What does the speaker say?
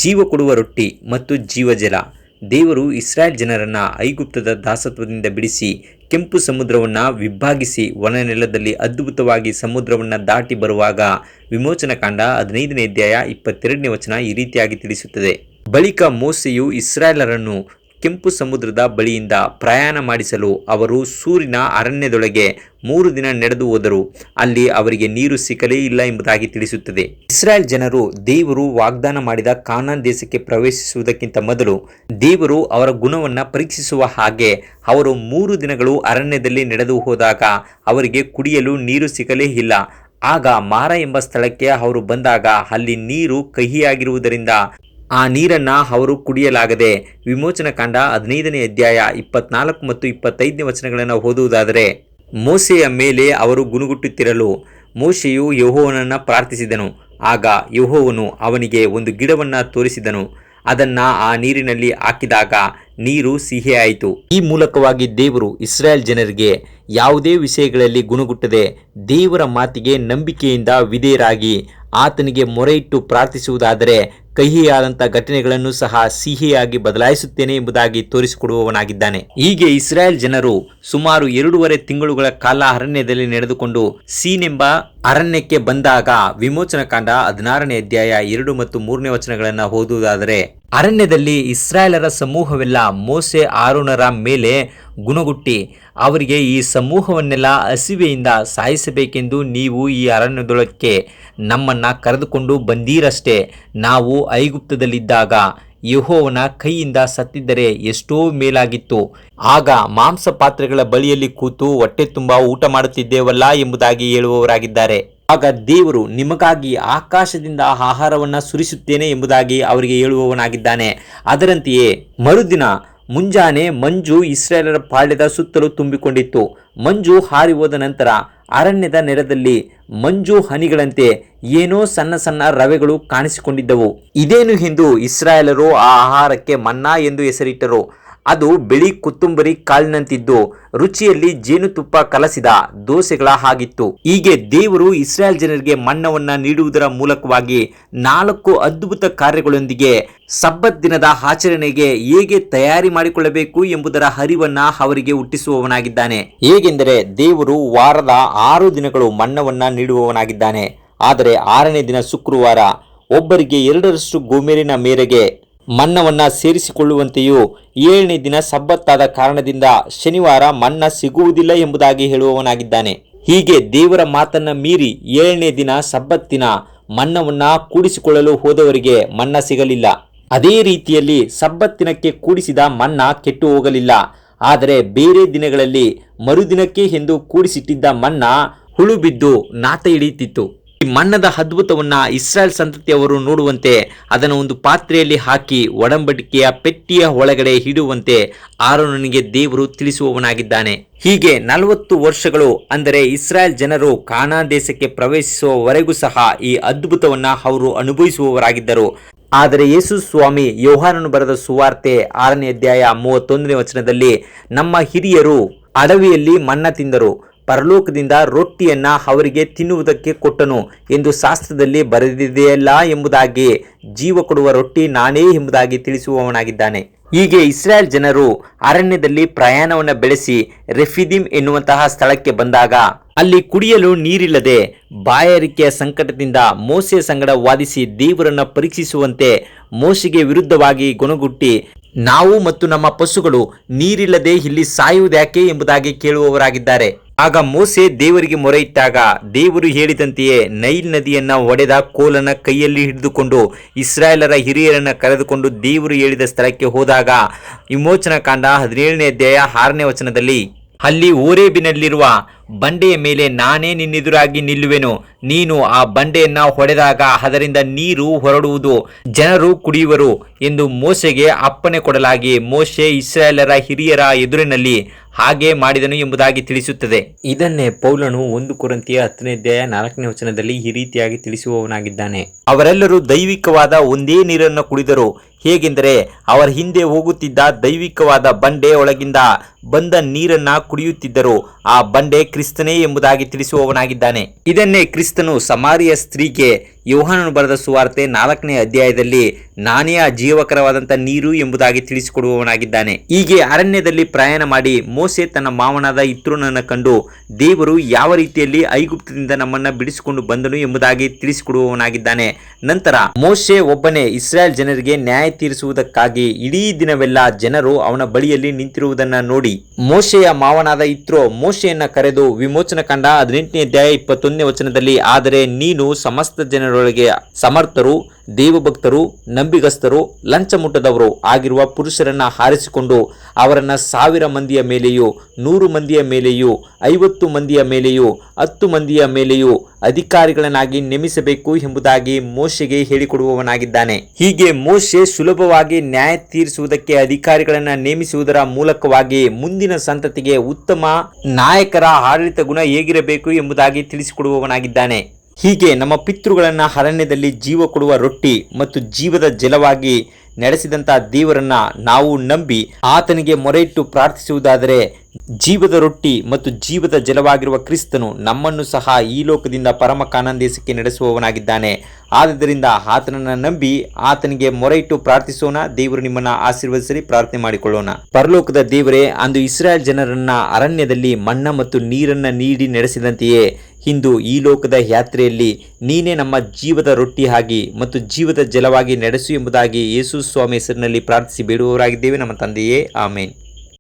ಜೀವ ಕೊಡುವ ರೊಟ್ಟಿ ಮತ್ತು ಜೀವಜಲ. ದೇವರು ಇಸ್ರಾಯೇಲ್ ಜನರನ್ನು ಐಗುಪ್ತದ ದಾಸತ್ವದಿಂದ ಬಿಡಿಸಿ ಕೆಂಪು ಸಮುದ್ರವನ್ನು ವಿಭಾಗಿಸಿ ಒಣನೆಲದಲ್ಲಿ ಅದ್ಭುತವಾಗಿ ಸಮುದ್ರವನ್ನು ದಾಟಿ ಬರುವಾಗ ವಿಮೋಚನಕಾಂಡ 15ನೇ ಅಧ್ಯಾಯ 22ನೇ ವಚನ ಈ ರೀತಿಯಾಗಿ ತಿಳಿಸುತ್ತದೆ. ಬಳಿಕ ಮೋಸೆಯು ಇಸ್ರಾಯೇಲರನ್ನು ಕೆಂಪು ಸಮುದ್ರದ ಬಳಿಯಿಂದ ಪ್ರಯಾಣ ಮಾಡಿಸಲು ಅವರು ಸೂರಿನ ಅರಣ್ಯದೊಳಗೆ 3 ದಿನ ನಡೆದು ಹೋದರು. ಅಲ್ಲಿ ಅವರಿಗೆ ನೀರು ಸಿಕ್ಕಲೇ ಇಲ್ಲ ಎಂಬುದಾಗಿ ತಿಳಿಸುತ್ತದೆ. ಇಸ್ರಾಯೇಲ್ ಜನರು ದೇವರು ವಾಗ್ದಾನ ಮಾಡಿದ ಕಾನಾನ್ ದೇಶಕ್ಕೆ ಪ್ರವೇಶಿಸುವುದಕ್ಕಿಂತ ಮೊದಲು ದೇವರು ಅವರ ಗುಣವನ್ನು ಪರೀಕ್ಷಿಸುವ ಹಾಗೆ ಅವರು 3 ದಿನಗಳು ಅರಣ್ಯದಲ್ಲಿ ನಡೆದು ಹೋದಾಗ ಅವರಿಗೆ ಕುಡಿಯಲು ನೀರು ಸಿಕ್ಕಲೇ ಇಲ್ಲ. ಆಗ ಮಾರ ಎಂಬ ಸ್ಥಳಕ್ಕೆ ಅವರು ಬಂದಾಗ ಅಲ್ಲಿ ನೀರು ಕಹಿಯಾಗಿರುವುದರಿಂದ ಆ ನೀರನ್ನು ಅವರು ಕುಡಿಯಲಾಗದೆ ವಿಮೋಚನಕಾಂಡ 15ನೇ ಅಧ್ಯಾಯ 24 ಮತ್ತು 25ನೇ ವಚನಗಳನ್ನು ಓದುವುದಾದರೆ, ಮೋಶೆಯ ಮೇಲೆ ಅವರು ಗುಣಗುಟ್ಟುತ್ತಿರಲು ಮೋಶೆಯು ಯೆಹೋವನನ್ನು ಪ್ರಾರ್ಥಿಸಿದನು. ಆಗ ಯೆಹೋವನು ಅವನಿಗೆ ಒಂದು ಗಿಡವನ್ನು ತೋರಿಸಿದನು. ಅದನ್ನು ಆ ನೀರಿನಲ್ಲಿ ಹಾಕಿದಾಗ ನೀರು ಸಿಹಿಯಾಯಿತು. ಈ ಮೂಲಕವಾಗಿ ದೇವರು ಇಸ್ರಾಯೇಲ್ ಜನರಿಗೆ ಯಾವುದೇ ವಿಷಯಗಳಲ್ಲಿ ಗುಣಗುಟ್ಟದೆ ದೇವರ ಮಾತಿಗೆ ನಂಬಿಕೆಯಿಂದ ವಿಧೇಯರಾಗಿ ಆತನಿಗೆ ಮೊರೆಯಿಟ್ಟು ಪ್ರಾರ್ಥಿಸುವುದಾದರೆ ಕಹಿಯಾದಂಥ ಘಟನೆಗಳನ್ನು ಸಹ ಸಿಹಿಯಾಗಿ ಬದಲಾಯಿಸುತ್ತೇನೆ ಎಂಬುದಾಗಿ ತೋರಿಸಿಕೊಡುವವನಾಗಿದ್ದಾನೆ. ಹೀಗೆ ಇಸ್ರಾಯೇಲ್ ಜನರು ಸುಮಾರು 2.5 ತಿಂಗಳುಗಳ ಕಾಲ ಅರಣ್ಯದಲ್ಲಿ ನಡೆದುಕೊಂಡು ಸೀನ್ ಎಂಬ ಅರಣ್ಯಕ್ಕೆ ಬಂದಾಗ ವಿಮೋಚನಕಾಂಡ 16ನೇ ಅಧ್ಯಾಯ 2 ಮತ್ತು 3ನೇ ವಚನಗಳನ್ನು ಓದುವುದಾದರೆ, ಅರಣ್ಯದಲ್ಲಿ ಇಸ್ರಾಯೇಲರ ಸಮೂಹವೆಲ್ಲ ಮೋಸೆ ಆರೋನರ ಮೇಲೆ ಗುಣಗುಟ್ಟಿ ಅವರಿಗೆ, ಈ ಸಮೂಹವನ್ನೆಲ್ಲ ಹಸಿವೆಯಿಂದ ಸಾಯಿಸಬೇಕೆಂದು ನೀವು ಈ ಅರಣ್ಯದೊಳಕ್ಕೆ ನಮ್ಮನ್ನು ಕರೆದುಕೊಂಡು ಬಂದೀರಷ್ಟೇ. ನಾವು ಐಗುಪ್ತದಲ್ಲಿದ್ದಾಗ ಯೆಹೋವನ ಕೈಯಿಂದ ಸತ್ತಿದ್ದರೆ ಎಷ್ಟೋ ಮೇಲಾಗಿತ್ತು. ಆಗ ಮಾಂಸ ಪಾತ್ರೆಗಳ ಬಳಿಯಲ್ಲಿ ಕೂತು ಹೊಟ್ಟೆ ತುಂಬ ಊಟ ಮಾಡುತ್ತಿದ್ದೇವಲ್ಲ ಎಂಬುದಾಗಿ ಹೇಳುವವರಾಗಿದ್ದಾರೆ. ಆಗ ದೇವರು ನಿಮಗಾಗಿ ಆಕಾಶದಿಂದ ಆಹಾರವನ್ನು ಸುರಿಸುತ್ತೇನೆ ಎಂಬುದಾಗಿ ಅವರಿಗೆ ಹೇಳುವವನಾಗಿದ್ದಾನೆ. ಅದರಂತೆಯೇ ಮರುದಿನ ಮುಂಜಾನೆ ಮಂಜು ಇಸ್ರಾಯೇಲರ ಪಾಳ್ಯದ ಸುತ್ತಲೂ ತುಂಬಿಕೊಂಡಿತ್ತು. ಮಂಜು ಹಾರಿ ಹೋದ ನಂತರ ಅರಣ್ಯದ ನೆಲದಲ್ಲಿ ಮಂಜು ಹನಿಗಳಂತೆ ಏನೋ ಸಣ್ಣ ಸಣ್ಣ ರವೆಗಳು ಕಾಣಿಸಿಕೊಂಡಿದ್ದವು. ಇದೇನು ಎಂದು ಇಸ್ರಾಯೇಲರು ಆ ಆಹಾರಕ್ಕೆ ಮನ್ನಾ ಎಂದು ಹೆಸರಿಟ್ಟರು. ಅದು ಬಿಳಿ ಕೊತ್ತಂಬರಿ ಕಾಳಿನಂತಿದ್ದು ರುಚಿಯಲ್ಲಿ ಜೇನುತುಪ್ಪ ಕಲಸಿದ ದೋಸೆಗಳ ಹಾಗಿತ್ತು. ಹೀಗೆ ದೇವರು ಇಸ್ರಾಯೇಲ್ ಜನರಿಗೆ ಮನ್ನವನ್ನು ನೀಡುವುದರ ಮೂಲಕವಾಗಿ 4 ಅದ್ಭುತ ಕಾರ್ಯಗಳೊಂದಿಗೆ ಸಬ್ಬತ್ ದಿನದ ಆಚರಣೆಗೆ ಹೇಗೆ ತಯಾರಿ ಮಾಡಿಕೊಳ್ಳಬೇಕು ಎಂಬುದರ ಅರಿವನ್ನ ಅವರಿಗೆ ಹುಟ್ಟಿಸುವವನಾಗಿದ್ದಾನೆ. ಹೇಗೆಂದರೆ ದೇವರು ವಾರದ 6 ದಿನಗಳು ಮನ್ನವನ್ನು ನೀಡುವವನಾಗಿದ್ದಾನೆ. ಆದರೆ 6ನೇ ದಿನ ಶುಕ್ರವಾರ ಒಬ್ಬರಿಗೆ 2ರಷ್ಟು ಗೋಮೆರಿನ ಮೇರೆಗೆ ಮನ್ನವನ್ನು ಸೇರಿಸಿಕೊಳ್ಳುವಂತೆಯೂ 7ನೇ ದಿನ ಸಬ್ಬತ್ತಾದ ಕಾರಣದಿಂದ ಶನಿವಾರ ಮನ್ನ ಸಿಗುವುದಿಲ್ಲ ಎಂಬುದಾಗಿ ಹೇಳುವವನಾಗಿದ್ದಾನೆ. ಹೀಗೆ ದೇವರ ಮಾತನ್ನ ಮೀರಿ 7ನೇ ದಿನ ಸಬ್ಬತ್ತಿನ ಮನ್ನವನ್ನು ಕೂಡಿಸಿಕೊಳ್ಳಲು ಹೋದವರಿಗೆ ಮನ್ನ ಸಿಗಲಿಲ್ಲ. ಅದೇ ರೀತಿಯಲ್ಲಿ ಸಬ್ಬತ್ತಿನಕ್ಕೆ ಕೂಡಿಸಿದ ಮನ್ನ ಕೆಟ್ಟು ಹೋಗಲಿಲ್ಲ. ಆದರೆ ಬೇರೆ ದಿನಗಳಲ್ಲಿ ಮರುದಿನಕ್ಕೆ ಎಂದು ಕೂಡಿಸಿಟ್ಟಿದ್ದ ಮನ್ನ ಹುಳು ಬಿದ್ದು ನಾತ ಹಿಡಿಯುತ್ತಿತ್ತು. ಈ ಮನ್ನದ ಅದ್ಭುತವನ್ನ ಇಸ್ರಾಯೇಲ್ ಸಂತತಿಯವರು ನೋಡುವಂತೆ ಅದನ್ನು ಒಂದು ಪಾತ್ರೆಯಲ್ಲಿ ಹಾಕಿ ಒಡಂಬಡಿಕೆಯ ಪೆಟ್ಟಿಯ ಒಳಗಡೆ ಇಡುವಂತೆ ಆರೋನನಿಗೆ ದೇವರು ತಿಳಿಸುವವನಾಗಿದ್ದಾನೆ. ಹೀಗೆ 40 ವರ್ಷಗಳು ಅಂದರೆ ಇಸ್ರಾಯೇಲ್ ಜನರು ಕಾನಾನ್ ದೇಶಕ್ಕೆ ಪ್ರವೇಶಿಸುವವರೆಗೂ ಸಹ ಈ ಅದ್ಭುತವನ್ನ ಅವರು ಅನುಭವಿಸುವವರಾಗಿದ್ದರು. ಆದರೆ ಯೇಸು ಸ್ವಾಮಿ ಯೋಹಾನನು ಬರೆದ ಸುವಾರ್ತೆ 6ನೇ ಅಧ್ಯಾಯ 31ನೇ ವಚನದಲ್ಲಿ, ನಮ್ಮ ಹಿರಿಯರು ಅಡವಿಯಲ್ಲಿ ಮನ್ನ ತಿಂದರು, ಪರಲೋಕದಿಂದ ರೊಟ್ಟಿಯನ್ನ ಅವರಿಗೆ ತಿನ್ನುವುದಕ್ಕೆ ಕೊಟ್ಟನು ಎಂದು ಶಾಸ್ತ್ರದಲ್ಲಿ ಬರೆದಿದೆಯಲ್ಲ ಎಂಬುದಾಗಿ ಜೀವ ಕೊಡುವ ರೊಟ್ಟಿ ನಾನೇ ಎಂಬುದಾಗಿ ತಿಳಿಸುವವನಾಗಿದ್ದಾನೆ. ಹೀಗೆ ಇಸ್ರಾಯೇಲ್ ಜನರು ಅರಣ್ಯದಲ್ಲಿ ಪ್ರಯಾಣವನ್ನು ಬೆಳೆಸಿ ರೆಫಿದೀಮ್ ಎನ್ನುವಂತಹ ಸ್ಥಳಕ್ಕೆ ಬಂದಾಗ ಅಲ್ಲಿ ಕುಡಿಯಲು ನೀರಿಲ್ಲದೆ ಬಾಯಾರಿಕೆಯ ಸಂಕಟದಿಂದ ಮೋಸೆಯ ಸಂಗಡ ವಾದಿಸಿ ದೇವರನ್ನ ಪರೀಕ್ಷಿಸುವಂತೆ ಮೋಶೆಗೆ ವಿರುದ್ಧವಾಗಿ ಗುಣಗುಟ್ಟಿ, ನಾವು ಮತ್ತು ನಮ್ಮ ಪಶುಗಳು ನೀರಿಲ್ಲದೆ ಇಲ್ಲಿ ಸಾಯುವುದ್ಯಾಕೆ ಎಂಬುದಾಗಿ ಕೇಳುವವರಾಗಿದ್ದಾರೆ. ಆಗ ಮೋಸೆ ದೇವರಿಗೆ ಮೊರೆಯಿಟ್ಟಾಗ ದೇವರು ಹೇಳಿದಂತೆಯೇ ನೈಲ್ ನದಿಯನ್ನ ಒಡೆದ ಕೋಲನ್ನ ಕೈಯಲ್ಲಿ ಹಿಡಿದುಕೊಂಡು ಇಸ್ರಾಯೇಲರ ಹಿರಿಯರನ್ನ ಕರೆದುಕೊಂಡು ದೇವರು ಹೇಳಿದ ಸ್ಥಳಕ್ಕೆ ಹೋದಾಗ ವಿಮೋಚನಕಾಂಡ 17ನೇ ಅಧ್ಯಾಯ 6ನೇ ವಚನದಲ್ಲಿ, ಅಲ್ಲಿ ಓರೇಬಿನಲ್ಲಿರುವ ಬಂಡೆಯ ಮೇಲೆ ನಾನೇ ನಿನ್ನೆದುರಾಗಿ ನಿಲ್ಲುವೆನು, ನೀನು ಆ ಬಂಡೆಯನ್ನ ಹೊಡೆದಾಗ ಅದರಿಂದ ನೀರು ಹೊರಡುವುದು, ಜನರು ಕುಡಿಯುವರು ಎಂದು ಮೋಶೆಗೆ ಅಪ್ಪಣೆ ಕೊಡಲಾಗಿ ಮೋಶೆ ಇಸ್ರಾಯೇಲರ ಹಿರಿಯರ ಎದುರಿನಲ್ಲಿ ಹಾಗೆ ಮಾಡಿದನು ಎಂಬುದಾಗಿ ತಿಳಿಸುತ್ತದೆ. ಇದನ್ನೇ ಪೌಲನು 1 ಕೊರಿಂಥಿಯ 10ನೇ ಅಧ್ಯಾಯ 4ನೇ ವಚನದಲ್ಲಿ ಈ ರೀತಿಯಾಗಿ ತಿಳಿಸುವವನಾಗಿದ್ದಾನೆ. ಅವರೆಲ್ಲರೂ ದೈವಿಕವಾದ ಒಂದೇ ನೀರನ್ನು ಕುಡಿದರು. ಹೇಗೆಂದರೆ ಅವರ ಹಿಂದೆ ಹೋಗುತ್ತಿದ್ದ ದೈವಿಕವಾದ ಬಂಡೆ ಒಳಗಿಂದ ಬಂದ ನೀರನ್ನ ಕುಡಿಯುತ್ತಿದ್ದರು. ಆ ಬಂಡೆ ಕ್ರಿಸ್ತನೇ ಎಂಬುದಾಗಿ ತಿಳಿಸುವವನಾಗಿದ್ದಾನೆ. ಇದನ್ನೇ ಕ್ರಿಸ್ತನು ಸಮಾರಿಯ ಸ್ತ್ರೀಗೆ ಯೋಹಾನನು ಬರೆದ ಸುವಾರ್ತೆ 4ನೇ ಅಧ್ಯಾಯದಲ್ಲಿ ನಾನೇ ಆ ಜೀವಕರವಾದಂಥ ನೀರು ಎಂಬುದಾಗಿ ತಿಳಿಸಿಕೊಡುವವನಾಗಿದ್ದಾನೆ. ಹೀಗೆ ಅರಣ್ಯದಲ್ಲಿ ಪ್ರಯಾಣ ಮಾಡಿ ಮೋಶೆ ತನ್ನ ಮಾವನಾದ ಇತ್ರೋನನ್ನು ಕಂಡು ದೇವರು ಯಾವ ರೀತಿಯಲ್ಲಿ ಐಗುಪ್ತದಿಂದ ನಮ್ಮನ್ನ ಬಿಡಿಸಿಕೊಂಡು ಬಂದನು ಎಂಬುದಾಗಿ ತಿಳಿಸಿಕೊಡುವವನಾಗಿದ್ದಾನೆ. ನಂತರ ಮೋಶೆ ಒಬ್ಬನೇ ಇಸ್ರಾಯೇಲ್ ಜನರಿಗೆ ನ್ಯಾಯ ತೀರಿಸುವುದಕ್ಕಾಗಿ ಇಡೀ ದಿನವೆಲ್ಲ ಜನರು ಅವನ ಬಳಿಯಲ್ಲಿ ನಿಂತಿರುವುದನ್ನ ನೋಡಿ ಮೋಶೆಯ ಮಾವನಾದ ಇತ್ರೋ ಮೋಶೆಯನ್ನ ಕರೆದು ವಿಮೋಚನ ಕಂಡ 18ನೇ ಅಧ್ಯಾಯ 21ನೇ ವಚನದಲ್ಲಿ, ಆದರೆ ನೀನು ಸಮಸ್ತ ಜನರೊಳಗೆ ಸಮರ್ಥರು, ದೇವಭಕ್ತರು, ನಂಬಿಗಸ್ತರು, ಲಂಚ ಮುಟ್ಟದವರು ಆಗಿರುವ ಪುರುಷರನ್ನ ಆರಿಸಿಕೊಂಡು ಅವರನ್ನ 1000 ಮಂದಿಯ ಮೇಲೆಯೂ 100 ಮಂದಿಯ ಮೇಲೆಯೂ 50 ಮಂದಿಯ ಮೇಲೆಯೂ 10 ಮಂದಿಯ ಮೇಲೆಯೂ ಅಧಿಕಾರಿಗಳನ್ನಾಗಿ ನೇಮಿಸಬೇಕು ಎಂಬುದಾಗಿ ಮೋಶೆಗೆ ಹೇಳಿಕೊಡುವವನಾಗಿದ್ದಾನೆ. ಹೀಗೆ ಮೋಶೆ ಸುಲಭವಾಗಿ ನ್ಯಾಯ ತೀರಿಸುವುದಕ್ಕೆ ಅಧಿಕಾರಿಗಳನ್ನ ನೇಮಿಸುವುದರ ಮೂಲಕವಾಗಿ ಮುಂದಿನ ಸಂತತಿಗೆ ಉತ್ತಮ ನಾಯಕರ ಆಡಳಿತ ಗುಣ ಹೇಗಿರಬೇಕು ಎಂಬುದಾಗಿ ತಿಳಿಸಿಕೊಡುವವನಾಗಿದ್ದಾನೆ. ಹೀಗೆ ನಮ್ಮ ಪಿತೃಗಳನ್ನ ಅರಣ್ಯದಲ್ಲಿ ಜೀವ ಕೊಡುವ ರೊಟ್ಟಿ ಮತ್ತು ಜೀವದ ಜಲವಾಗಿ ನಡೆಸಿದಂಥ ದೇವರನ್ನ ನಾವು ನಂಬಿ ಆತನಿಗೆ ಮೊರೆಯಿಟ್ಟು ಪ್ರಾರ್ಥಿಸುವುದಾದರೆ ಜೀವದ ರೊಟ್ಟಿ ಮತ್ತು ಜೀವದ ಜಲವಾಗಿರುವ ಕ್ರಿಸ್ತನು ನಮ್ಮನ್ನು ಸಹ ಈ ಲೋಕದಿಂದ ಪರಮ ಕಾನಾನ್ ದೇಶಕ್ಕೆ ನಡೆಸುವವನಾಗಿದ್ದಾನೆ. ಆದ್ದರಿಂದ ಆತನನ್ನು ನಂಬಿ ಆತನಿಗೆ ಮೊರೆಯಿಟ್ಟು ಪ್ರಾರ್ಥಿಸೋಣ. ದೇವರು ನಿಮ್ಮನ್ನು ಆಶೀರ್ವದಿಸಲಿ. ಪ್ರಾರ್ಥನೆ ಮಾಡಿಕೊಳ್ಳೋಣ. ಪರಲೋಕದ ದೇವರೇ, ಅಂದು ಇಸ್ರಾಯೇಲ್ ಜನರನ್ನ ಅರಣ್ಯದಲ್ಲಿ ಮನ್ನ ಮತ್ತು ನೀರನ್ನು ನೀಡಿ ನಡೆಸಿದಂತೆಯೇ ಇಂದು ಈ ಲೋಕದ ಯಾತ್ರೆಯಲ್ಲಿ ನೀನೇ ನಮ್ಮ ಜೀವದ ರೊಟ್ಟಿಯಾಗಿ ಮತ್ತು ಜೀವದ ಜಲವಾಗಿ ನಡೆಸು ಎಂಬುದಾಗಿ ಯೇಸು ಸ್ವಾಮಿ ಹೆಸರಿನಲ್ಲಿ ಪ್ರಾರ್ಥಿಸಿ ಬೇಡುವವರಾಗಿದ್ದೇವೆ ನಮ್ಮ ತಂದೆಯೇ, ಆಮೇನ್.